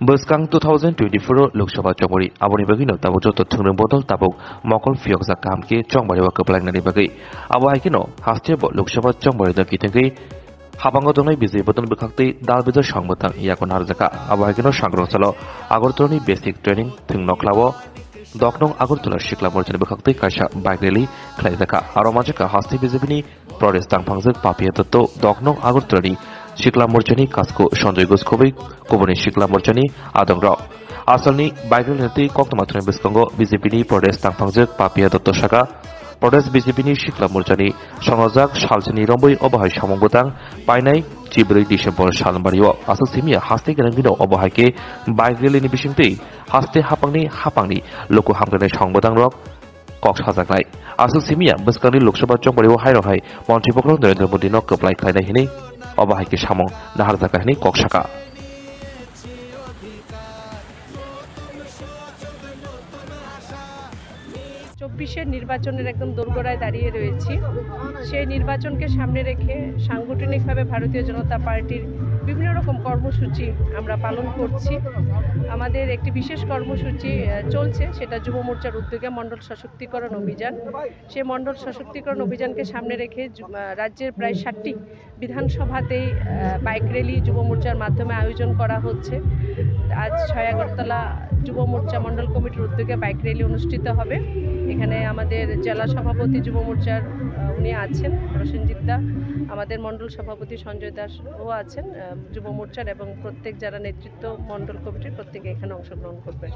Beskang 2024 Loksabha Chongmari aboni bagino tabo joto thungrung botol tabuk mokol fioksa kamke chongbari wa keplainani bagai abo haikino hastebo Loksabha Chongmari da kitengei habango donai bijay boton bkhakti dalbijor সংবাদদান ইয়াকon harjaka abo haikino sangrosalo agortolani basic training thungnokhlawo doknong agortola shikla morjani bkhakti kaisa bike rally khlaijaka aro majaka hasti bijabini prodes tangphangjak papiya dotto doknong agortolani Shikla Morjani Kasko Sanjay Goskobi Koboni Shikla Morjani Adongra Asalni Baigal Nati Koktomatran Biskongo BJP Prodes Tangpangjak Papia Dotto Shaka Prodes BJP Shikla Morjani Sonojak Shaljani Romboi Obahai Samongbotang Painai Chibri December Shalmario Asal Simia Haste Garangino Obahake Baigal ni Bishingti Haste Hapangni Loko Hamgane Songbotang Rock Kok Hazaklai Asal Simia Biskani Loksabha Chongmari Hairohai Montri Pokro Narendra Modi no Kaplai Khaina Hini অবহাইকে সামং Nahar জাকাহিনী ককশাকা চব্বিশের নির্বাচনের একদম দোরগোড়ায় দাঁড়িয়ে রয়েছি সেই নির্বাচনকে সামনে রেখে সাংগঠনিকভাবে ভারতীয় জনতা পার্টির বিভিন্ন রকম কর্মসূচি আমরা পালন করছি আমাদের একটি বিশেষ কর্মসূচি চলছে সেটা যুব মোর্চার উদ্যোগে মণ্ডল সশক্তিকরণ অভিযান সেই মণ্ডল সশক্তিকরণ অভিযানকে সামনে রেখে রাজ্যের প্রায় 60টি বিধানসভাতেই বাইক র্যালি যুব মোর্চার মাধ্যমে আয়োজন করা হচ্ছে আজ 6 আগরতলা যুব মোর্চা মণ্ডল কমিটির উদ্যোগে বাইক র্যালি অনুষ্ঠিত হবে এখানে আমাদের জেলা সভাপতি যুব মোর্চার উনি আছেন প্রসেনজিৎ দা আমাদের মণ্ডল সভাপতি সঞ্জয় দাসও আছেন যুব মোর্চার এবং প্রত্যেক যারা নেতৃত্ব মণ্ডল কমিটির প্রত্যেকে এখানে অংশগ্রহণ করবেন